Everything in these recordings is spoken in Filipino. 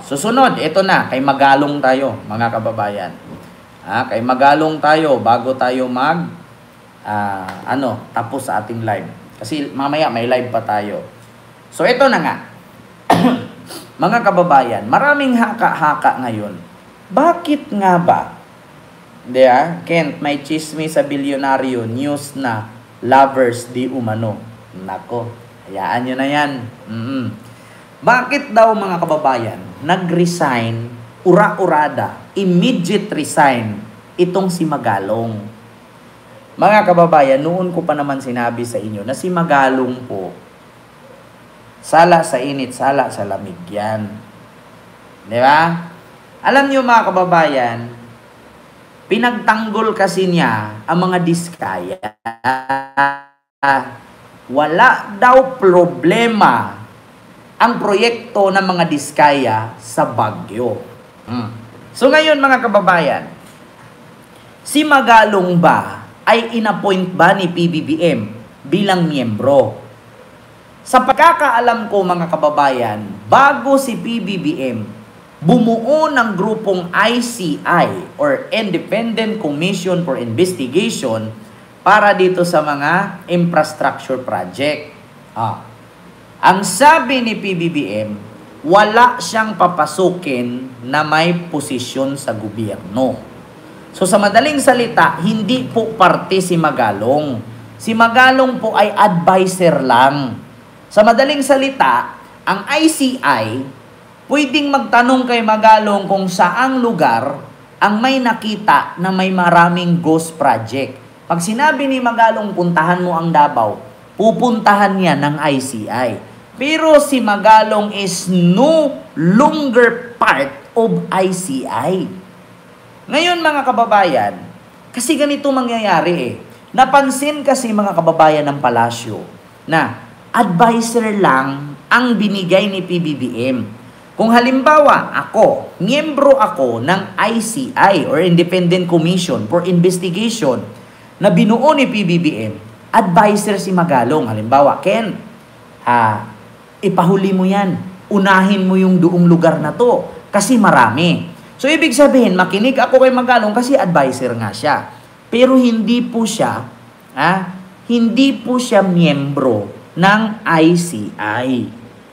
Susunod, ito na, kay Magalong tayo, mga kababayan. Kay Magalong tayo bago tayo tapos sa ating live. Kasi mamaya may live pa tayo. So ito na nga. Mga kababayan, maraming haka-haka ngayon. Bakit nga ba? Kent, may chismis sa bilyonaryo, news na lovers di umano. Nako, hayaan nyo na yan. Bakit daw mga kababayan, nag-resign, ura-urada, immediate resign, itong si Magalong? Mga kababayan, noon ko pa naman sinabi sa inyo na si Magalong po, sala sa init, sala sa lamig yan. Di ba? Alam niyo mga kababayan, pinagtanggol kasi niya ang mga diskaya. Wala daw problema ang proyekto ng mga diskaya sa Baguio. So ngayon mga kababayan, si Magalong ba ay inappoint ba ni PBBM bilang miyembro? Sa pagkakaalam ko mga kababayan, bago si PBBM bumuo ng grupong ICI or Independent Commission for Investigation para dito sa mga infrastructure project. Ang sabi ni PBBM, wala siyang papasukin na may posisyon sa gobyerno. So sa madaling salita, hindi po parte si Magalong. Si Magalong po ay advisor lang. Sa madaling salita, ang ICI pwedeng magtanong kay Magalong kung saang lugar ang may nakita na may maraming ghost project. Pag sinabi ni Magalong, puntahan mo ang Davao, pupuntahan niya ng ICI. Pero si Magalong is no longer part of ICI. Ngayon mga kababayan, kasi ganito mangyayari Napansin kasi mga kababayan ng palasyo na advisor lang ang binigay ni PBBM. Kung halimbawa ako, miyembro ako ng ICI or Independent Commission for Investigation na binuo ni PBBM, advisor si Magalong. Halimbawa, Ken, ipahuli mo yan. Unahin mo yung doong lugar na to kasi marami. So, ibig sabihin, makinig ako kay Magalong kasi advisor nga siya. Pero hindi po siya miyembro ng ICI.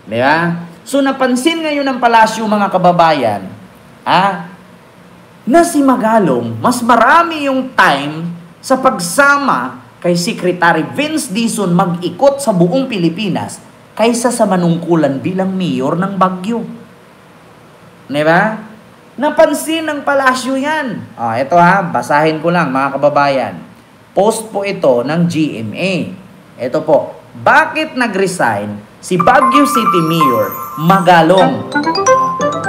Di ba? So, napansin ngayon ng palasyo mga kababayan, na si Magalong, mas marami yung time sa pagsama kay Secretary Vince Dizon mag-ikot sa buong Pilipinas kaysa sa manungkulan bilang mayor ng Baguio. Di ba? Napansin ng palasyo yan. Ito basahin ko lang mga kababayan. Post po ito ng GMA. Ito po, bakit nag-resign si Baguio City Mayor Magalong?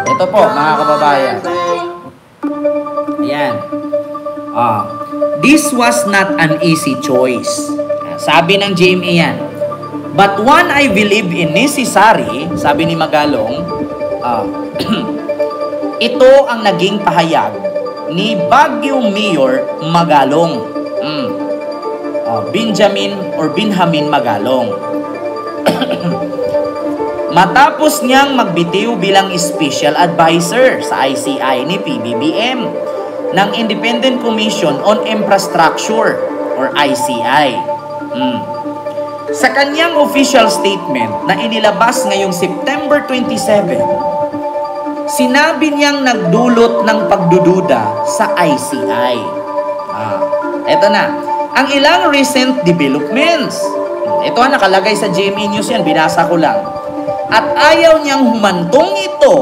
Ito po mga kababayan. Ayan. This was not an easy choice. Sabi ng GMA yan. But one I believe in necessary, sabi ni Magalong, ito ang naging pahayag ni Baguio Mayor Magalong. Benjamin Magalong. Matapos niyang magbitiw bilang special advisor sa ICI ni PBBM ng Independent Commission on Infrastructure or ICI. Sa kanyang official statement na inilabas ngayong September 27, sinabi niyang nagdulot ng pagdududa sa ICI. Ito na. Ang ilang recent developments. Ito nakalagay sa GMA News yan. Binasa ko lang. At ayaw niyang humantong ito.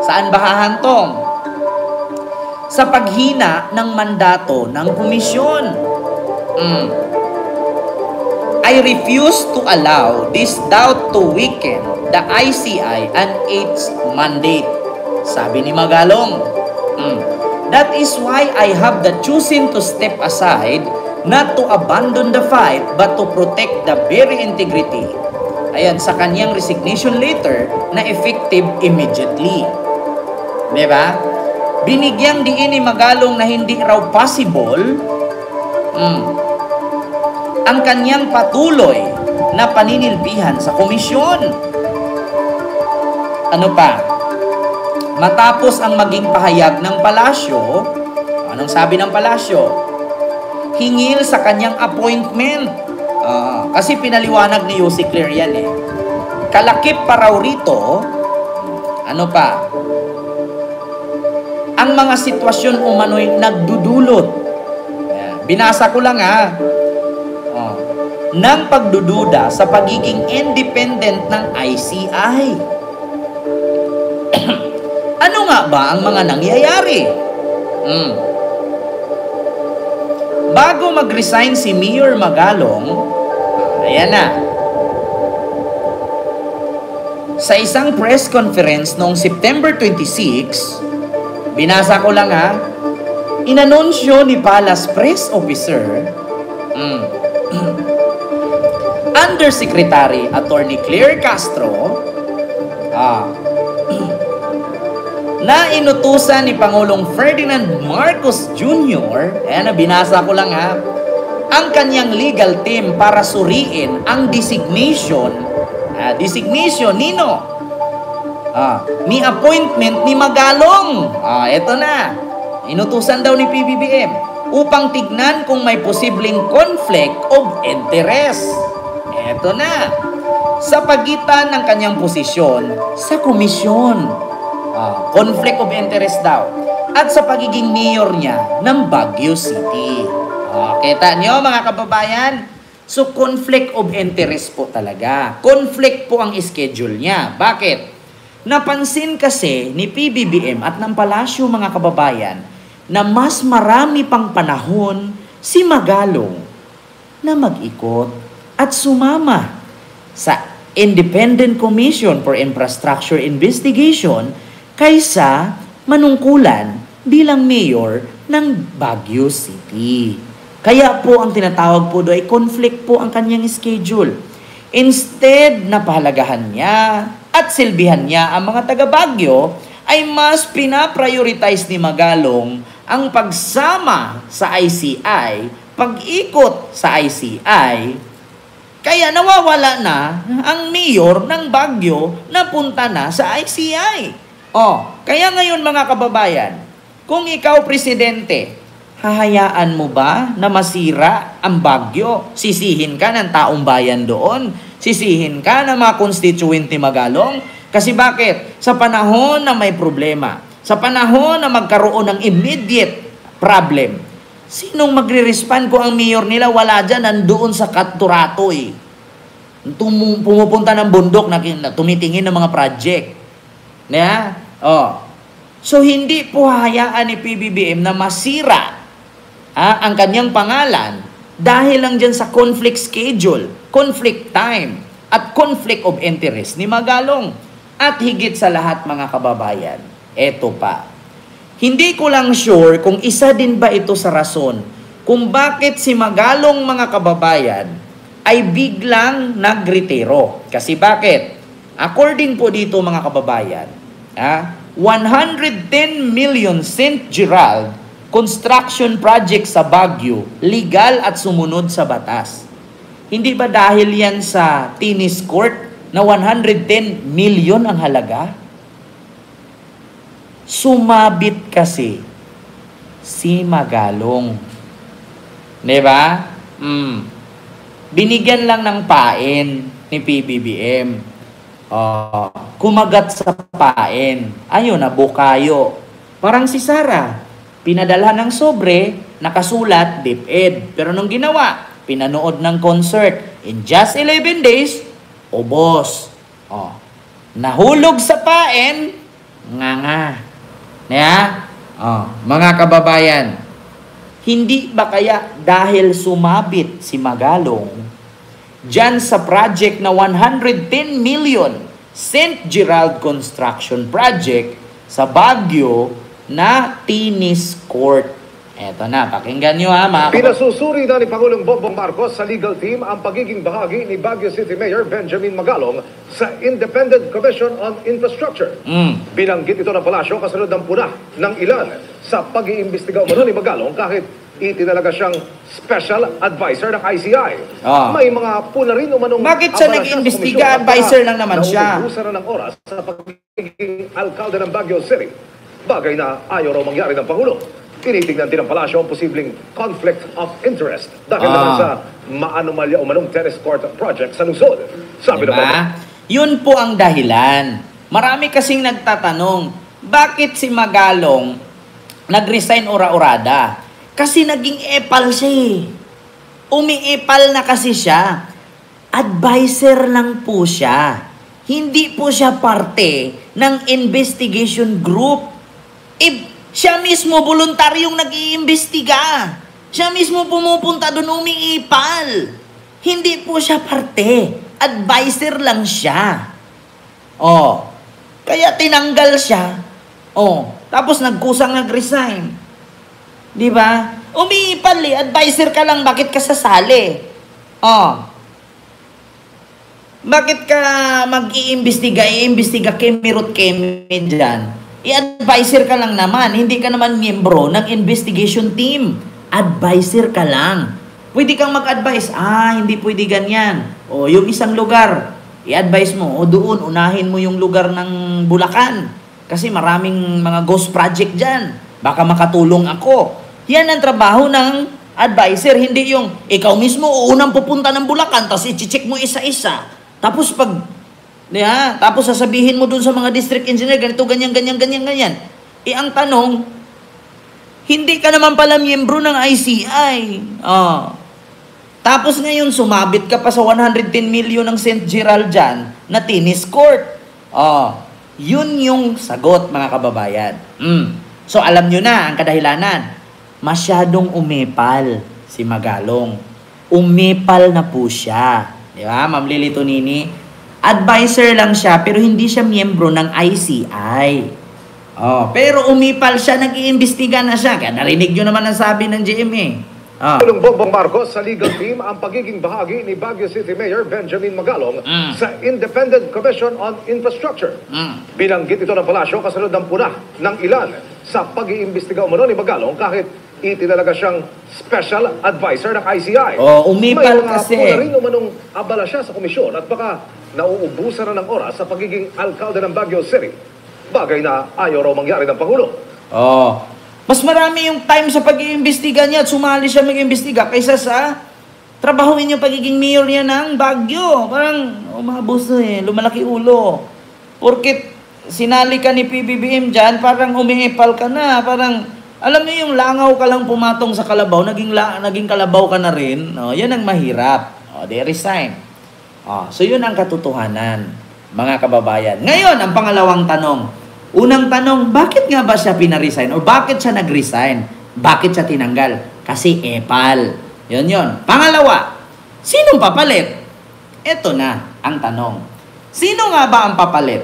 Saan ba hahantong? Sa paghina ng mandato ng komisyon. I refuse to allow this doubt to weaken the ICI and its mandate. Sabi ni Magalong. That is why I have the choosing to step aside, not to abandon the fight, but to protect the very integrity. Ayan, sa kanyang resignation letter na effective immediately. Diba? Binigyang diin ni Magalong na hindi raw possible ang kanyang patuloy na paninilbihan sa komisyon. ano pa? Matapos ang maging pahayag ng palasyo, anong sabi ng palasyo? Hingil sa kanyang appointment. Kasi pinaliwanag ni Yossi Claire yan eh. Kalakip pa raw rito, ano pa? Ang mga sitwasyon umano'y nagdudulot. Binasa ko lang ng pagdududa sa pagiging independent ng ICI. Ano nga ba ang mga nangyayari? Bago mag-resign si Mayor Magalong, ayan na, sa isang press conference noong September 26, binasa ko lang inanunsyo ni Palace Press Officer, Undersecretary Attorney Claire Castro, na inutusan ni Pangulong Ferdinand Marcos Jr., ayan na, binasa ko lang ang kanyang legal team para suriin ang designation nino? Ni appointment ni Magalong. Eto na. Inutusan daw ni PBBM upang tignan kung may posibleng conflict of interest. Eto na. Sa pagitan ng kanyang posisyon sa komisyon. Conflict of interest daw. At sa pagiging mayor niya ng Baguio City. Kita nyo mga kababayan? So, conflict of interest po talaga. Conflict po ang schedule niya. Bakit? Napansin kasi ni PBBM at ng palasyo mga kababayan na mas marami pang panahon si Magalong na mag-ikot at sumama sa Independent Commission for Infrastructure Investigation kaysa manungkulan bilang mayor ng Baguio City. Kaya po ang tinatawag po doon ay conflict po ang kanyang schedule. Instead na pahalagahan niya at silbihan niya ang mga taga Baguio, ay mas pinaprioritize ni Magalong ang pagsama sa ICI, pag-ikot sa ICI, kaya nawawala na ang mayor ng Baguio na punta na sa ICI. Kaya ngayon mga kababayan, kung ikaw presidente, hahayaan mo ba na masira ang Baguio? Sisihin ka ng taong bayan doon? Sisihin ka ng mga constituent ni Magalong? Kasi bakit? Sa panahon na may problema, sa panahon na magkaroon ng immediate problem, sinong magre-respond kung ang mayor nila wala dyan, nandoon sa Katurato pumupunta ng bundok na tumitingin ng mga project. So, hindi po hahayaan ni PBBM na masira ang kanyang pangalan dahil lang dyan sa conflict schedule, conflict time, at conflict of interest ni Magalong. At higit sa lahat mga kababayan, eto pa. Hindi ko lang sure kung isa din ba ito sa rason kung bakit si Magalong mga kababayan ay biglang nagretiro. Kasi bakit? According po dito mga kababayan, 110 million St. Gerald construction project sa Baguio, legal at sumunod sa batas. Hindi ba dahil yan sa tennis court na 110 million ang halaga? Sumabit kasi si Magalong. Diba? Binigyan lang ng pain ni PBBM. Kumagat sa pain. Ayun na, bukayo. Parang si Sara. Pinadala ng sobre, nakasulat, DepEd. Pero nung ginawa, pinanood ng concert. In just 11 days, ubos. Nahulog sa pain, nga. Mga kababayan, hindi ba kaya dahil sumabit si Magalong dyan sa project na 110 million St. Gerald Construction Project sa Baguio na tennis court? Eto na, pakinggan nyo mga Pinasusuri na ni Pangulong Bongbong Marcos sa legal team ang pagiging bahagi ni Baguio City Mayor Benjamin Magalong sa Independent Commission on Infrastructure. Binanggit ito ng palasyo kasunod ng puna ng ilan sa pag-iimbestiga umano ni Magalong kahit itinalaga siyang special advisor ng ICI. Ah. May mga puna rin umanong Bakit siya abala nag-iimbestiga? sa komisyon at Advisor lang naman siya. nauubusan na ng oras sa pagiging alkalde ng Baguio City. Bagay na ayaw raw mangyari ng Pangulo. Tinitingnan din ng palasyo ang posibleng conflict of interest dahil naman sa maanomalya umanong tennis court project sa lungsod. Sabi diba? naman, Yun po ang dahilan. Marami kasing nagtatanong, bakit si Magalong nag-resign ora-orada? Kasi naging epal siya eh. Umi-epal na kasi siya. Advisor lang po siya. Hindi po siya parte ng investigation group. Siya mismo voluntaryong nag-iimbestiga. Siya mismo pumupunta doon umiipal. Hindi po siya parte. Advisor lang siya. Kaya tinanggal siya. Tapos nagkusang nag-resign. Di ba? Umiipal eh. Advisor ka lang. Bakit ka sasali? Bakit ka mag-iimbestiga? Iimbestiga kemirot kemin dyan. I-advisor ka lang naman. Hindi ka naman miyembro ng investigation team. Advisor ka lang. Pwede kang mag-advise. Hindi pwede ganyan. Yung isang lugar, i-advise mo. Doon, unahin mo yung lugar ng Bulacan. Kasi maraming mga ghost project dyan. Baka makatulong ako. Yan ang trabaho ng advisor. Hindi yung ikaw mismo unang pupunta ng Bulacan, tapos i-check mo isa-isa. Tapos tapos sasabihin mo dun sa mga district engineer, ganito, ganyan. Ang tanong, hindi ka naman pala miyembro ng ICI. Tapos ngayon, sumabit ka pa sa 110 million ng St. Gerald dyan na tennis court. Yun yung sagot, mga kababayan. So, alam nyo na ang kadahilanan. Masyadong umepal si Magalong. Umepal na po siya. Di ba, Ma'am Lily Tonini? Advisor lang siya, pero hindi siya miyembro ng ICI. Pero umipal siya, nag-iimbestiga na siya. Kaya narinig nyo naman ang sabi ng GMA. Pangulong Bongbong Marcos sa legal team ang pagiging bahagi ni Baguio City Mayor Benjamin Magalong sa Independent Commission on Infrastructure. Binanggit ito ng palasyo kasunod ng puna ng ilan sa pag-iimbestiga umano ni Magalong kahit itinalaga siyang special advisor ng ICI. Umipal may kasi. May mga rin umanong abala siya sa komisyon at baka nauubusan na ng oras sa pagiging alkalde ng Baguio City. Bagay na ayaw raw mangyari ng Pangulo. Mas marami yung time sa pag-iimbestiga niya at sumali siya mag-iimbestiga kaysa sa trabahuin yung pagiging mayor niya ng Baguio. Parang umabos lumalaki ulo. Porkit sinali ka ni PBBM dyan, parang umiipal ka na. Parang, alam niyo yung langaw ka lang pumatong sa kalabaw, naging kalabaw ka na rin. Yan ang mahirap. They resign. So yun ang katotohanan, mga kababayan. Ngayon, ang pangalawang tanong. Unang tanong, bakit nga ba siya pinaresign? O bakit siya nag-resign? Bakit siya tinanggal? Kasi epal. Yun. Pangalawa, sinong papalit? Ito na ang tanong. Sino nga ba ang papalit?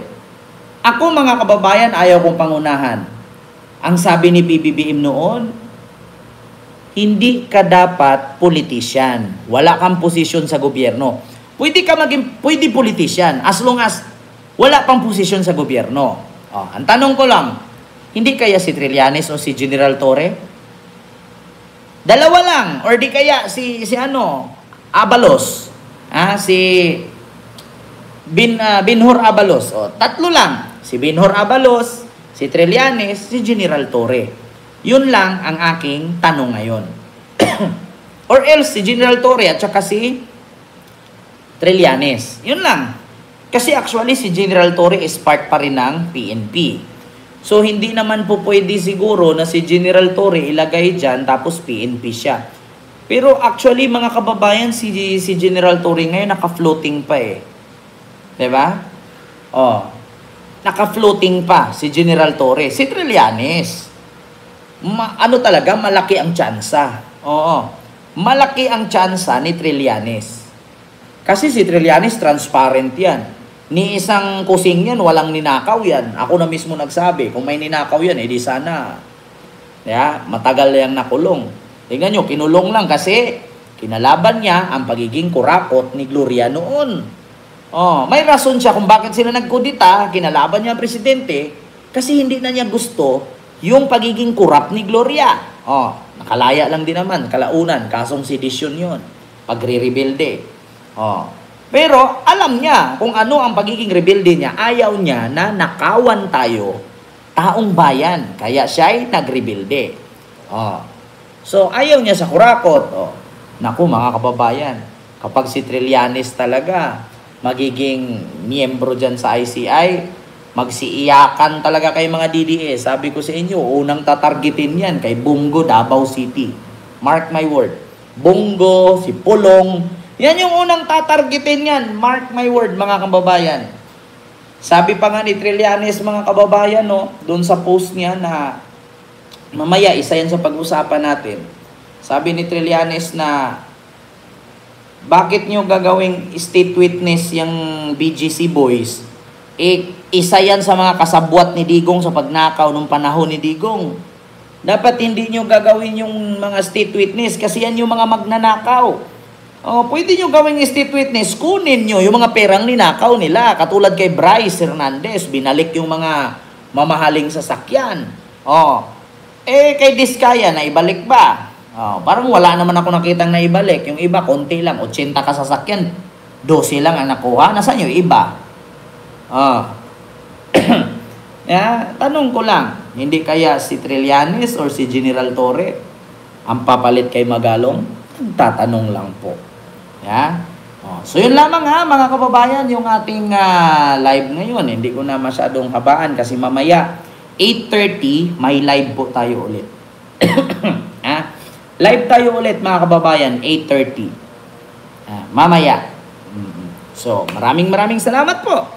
Ako, mga kababayan, ayaw kong pangunahan. Ang sabi ni PBBM noon, hindi ka dapat politician. Wala kang posisyon sa gobyerno. Pwede politician as long as wala pang posisyon sa gobyerno. Ang tanong ko lang, hindi kaya si Trillanes o si General Torre? Dalawa lang. Or di kaya si Abalos. Si Binhor Abalos. Tatlo lang. Si Binhor Abalos, si Trillanes, si General Torre. Yun lang ang aking tanong ngayon. Or else, si General Torre at saka si Trillanes. Yun lang. Kasi actually, si General Torre is part pa rin ng PNP. So, hindi naman po pwede siguro na si General Torre ilagay dyan, tapos PNP siya. Pero actually, mga kababayan, si General Torre ngayon naka-floating pa eh. Diba? Naka-floating pa si General Torre. Si Trillanes, talaga, malaki ang tsansa. Malaki ang tsansa ni Trillanes. Kasi si Trillanes, transparent yan. Ni isang kusing yan, walang ninakaw yan. Ako na mismo nagsabi, kung may ninakaw yan, edi sana matagal yang nakulong. Tingnan nyo, kinulong lang kasi kinalaban niya ang pagiging kurakot ni Gloria noon. May rason siya kung bakit sila nagkudita, kinalaban niya ang presidente, kasi hindi na niya gusto yung pagiging kurap ni Gloria. Nakalaya lang din naman, kalaunan, kasong sedisyon yun. Pagre-rebelde. Pero alam niya kung ano ang pagiging rebelde niya. Ayaw niya na nakawan tayo, taong bayan. Kaya siya ay nagrebelde. So ayaw niya sa kurakot. Naku mga kababayan, kapag si Trillanes talaga magiging miyembro dyan sa ICI, magsiiyakan talaga kay mga DDS. Sabi ko sa inyo, unang tatargetin yan kay Bungo, Davao City. Mark my word. Bungo, si Pulong, yan yung unang tatargetin yan. Mark my word, mga kababayan. Sabi pa nga ni Trillanes, mga kababayan, doon sa post niya na mamaya, isa yan sa pag-usapan natin. Sabi ni Trillanes na bakit nyo gagawing state witness yung BGC boys? Isa yan sa mga kasabwat ni Digong sa pagnakaw nung panahon ni Digong. Dapat hindi nyo gagawin yung mga state witness kasi yan yung mga magnanakaw. Pwede nyo gawing state witness, kunin nyo yung mga perang ninakaw nila. Katulad kay Bryce Hernandez, binalik yung mga mamahaling sasakyan. Kay Diskaya, naibalik ba? Parang wala naman ako nakitang naibalik. Yung iba, konti lang, 80 ka sasakyan, 12 lang ang nakuha. Nasaan yung iba? Tanong ko lang, hindi kaya si Trillanes or si General Torre ang papalit kay Magalong? Tatanong lang po. So yun lamang mga kababayan yung ating live ngayon. Hindi ko na masyadong habaan kasi mamaya 8:30 may live po tayo ulit. Live tayo ulit mga kababayan 8:30 mamaya. So maraming salamat po.